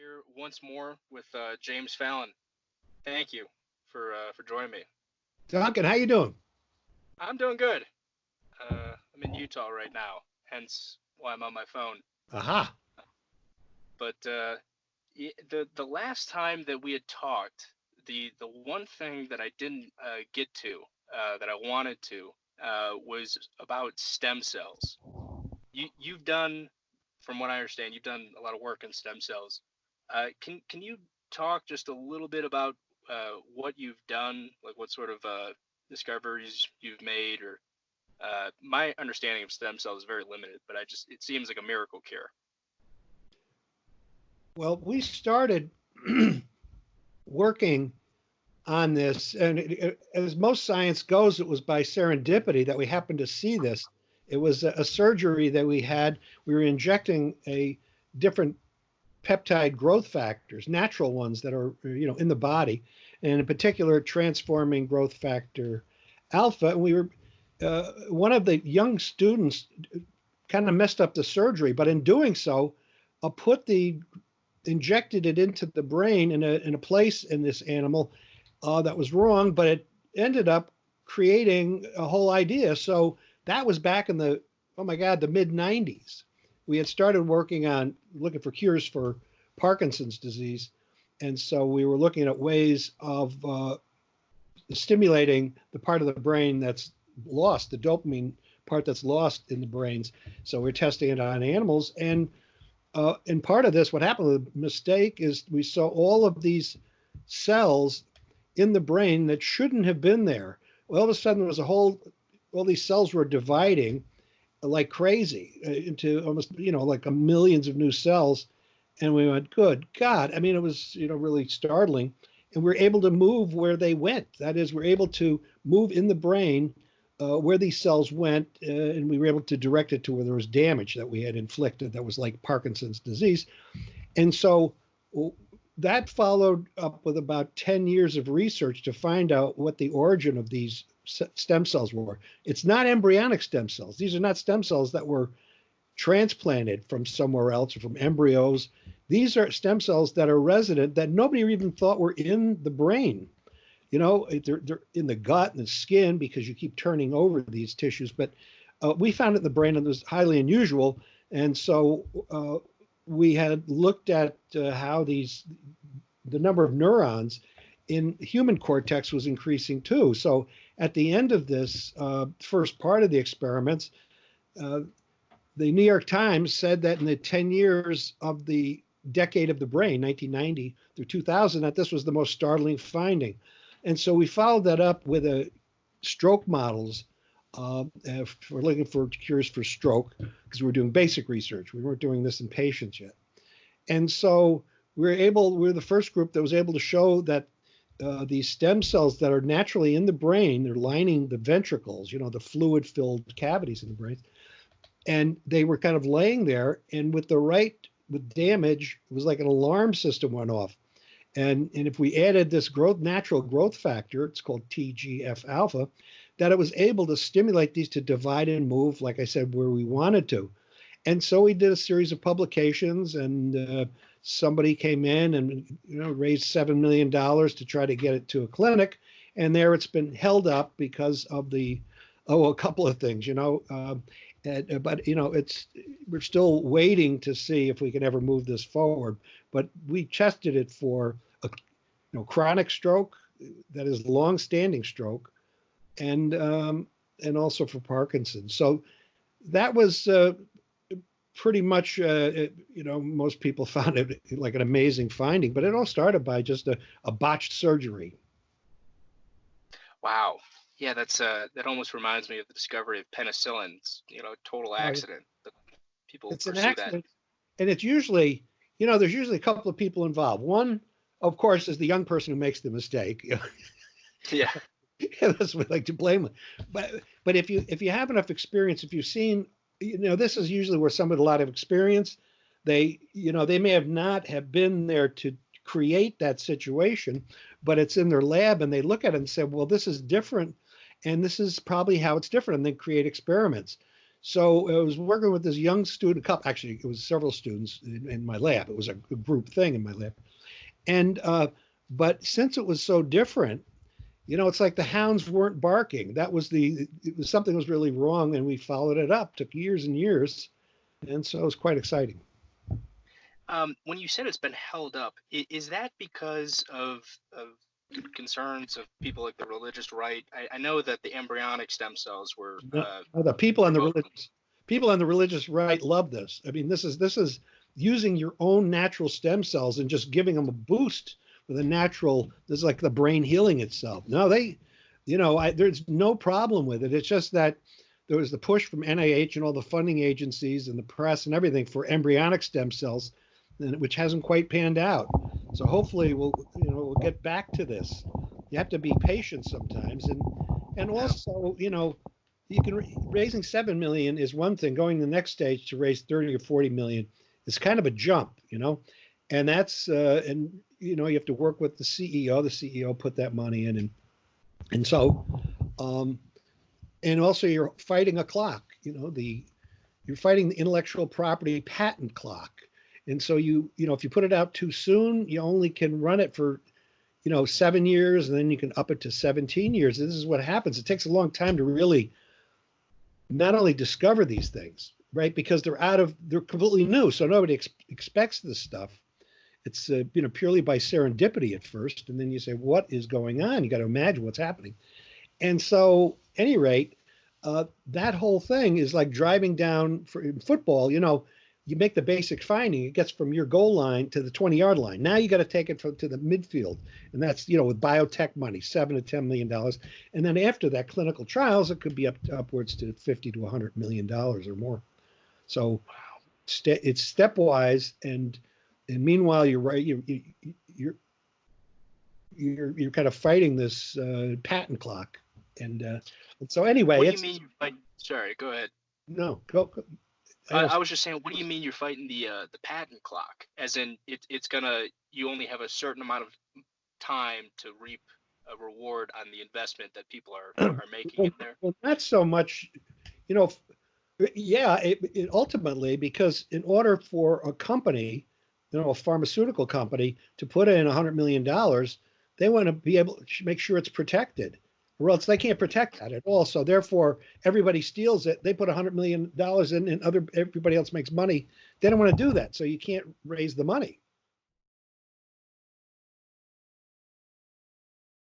Here once more with James Fallon. Thank you for joining me. Duncan, how you doing? I'm doing good. I'm in Utah right now, hence why I'm on my phone. Aha. But the last time that we had talked, the one thing that I didn't get to that I wanted to was about stem cells. You've done, from what I understand, you've done a lot of work in stem cells. Can you talk just a little bit about what you've done, like what sort of discoveries you've made, or my understanding of stem cells is very limited, but it seems like a miracle cure. Well, we started working on this, and as most science goes, it was by serendipity that we happened to see this. It was a surgery that we had. We were injecting a different peptide growth factors, natural ones that are in the body, and in particular transforming growth factor alpha. And we were one of the young students kind of messed up the surgery, but in doing so, injected it into the brain in a place in this animal that was wrong, but it ended up creating a whole idea. So that was back in the mid 90s. We had started working on looking for cures for Parkinson's disease, and so we were looking at ways of stimulating the part of the brain that's lost, the dopamine part that's lost in the brains. So we're testing it on animals, and part of this, what happened, the mistake is we saw all of these cells in the brain that shouldn't have been there. Well, all of a sudden, there was all these cells were dividing like crazy into almost, like millions of new cells. And we went, good God. I mean, it was, really startling. And we're able to move where they went. That is, we're able to move in the brain where these cells went, and we were able to direct it to where there was damage that we had inflicted that was like Parkinson's disease. And so that followed up with about 10 years of research to find out what the origin of these stem cells were. It's not embryonic stem cells. These are not stem cells that were transplanted from somewhere else or from embryos. These are stem cells that are resident that nobody even thought were in the brain. They're in the gut and the skin because you keep turning over these tissues. But we found it in the brain, and it was highly unusual. And so we had looked at how the number of neurons in human cortex was increasing too. So at the end of this first part of the experiments, the New York Times said that in the 10 years of the decade of the brain, 1990 through 2000, that this was the most startling finding. And so we followed that up with stroke models. We're looking for cures for stroke because we were doing basic research. We weren't doing this in patients yet. And so we're the first group that was able to show that these stem cells that are naturally in the brain, they're lining the ventricles, the fluid-filled cavities in the brain. And they were kind of laying there, and with damage, it was like an alarm system went off. And if we added this natural growth factor, it's called TGF alpha, that it was able to stimulate these to divide and move, like I said, where we wanted to. And so we did a series of publications, and somebody came in and raised $7 million to try to get it to a clinic. And there it's been held up because of a couple of things, but we're still waiting to see if we can ever move this forward. But we tested it for chronic stroke, that is long-standing stroke, and also for Parkinson's. So that was pretty much, most people found it like an amazing finding. But it all started by just a botched surgery. Wow. Yeah, that almost reminds me of the discovery of penicillin. It's, total accident. But people it's an pursue accident, and it's usually, there's usually a couple of people involved. One, of course, is the young person who makes the mistake. Yeah. That's what I like to blame them. But if you have enough experience, if you've seen, this is usually where someone with a lot of experience, they may have not have been there to create that situation, but it's in their lab, and they look at it and say, well, this is different, and this is probably how it's different, and they create experiments. So I was working with this young student couple. Actually, it was several students in my lab. It was a group thing in my lab. And but since it was so different, it's like the hounds weren't barking. It was something was really wrong, and we followed it up. Took years and years, and so it was quite exciting. When you said it's been held up, is that because of concerns of people like the religious right? I know that the embryonic stem cells were No, the people on the revoked. religious right love this. I mean, this is using your own natural stem cells and just giving them a boost with a natural. This is like the brain healing itself. No, there's no problem with it. It's just that there was the push from NIH and all the funding agencies and the press and everything for embryonic stem cells, which hasn't quite panned out. So hopefully we'll get back to this. You have to be patient sometimes, and also you can raising 7 million is one thing. Going the next stage to raise 30 or 40 million is kind of a jump, and that's and you have to work with the CEO. The CEO put that money in, and so and also you're fighting a clock. You're fighting the intellectual property patent clock. And so if you put it out too soon, you only can run it for 7 years, and then you can up it to 17 years. This is what happens. It takes a long time to really not only discover these things, right? Because they're completely new. So nobody expects this stuff. It's purely by serendipity at first. And then you say, what is going on? You got to imagine what's happening. And so at any rate, that whole thing is like driving down in football, you make the basic finding, it gets from your goal line to the 20-yard line. Now you got to take it to the midfield. And that's, with biotech money, $7 to $10 million. And then after that, clinical trials, it could be upwards to $50 to $100 million or more. So it's stepwise. And meanwhile, you're right. You're kind of fighting this patent clock. And so anyway, what do you mean you're fighting? Sorry, go ahead. No, go. I was just saying, what do you mean you're fighting the patent clock? As in, you only have a certain amount of time to reap a reward on the investment that people are making in there. Well, not so much, yeah, it ultimately, because in order for a company, a pharmaceutical company, to put in $100 million, they want to be able to make sure it's protected, or else they can't protect that at all. So therefore, everybody steals it. They put $100 million in, and everybody else makes money. They don't want to do that, so you can't raise the money.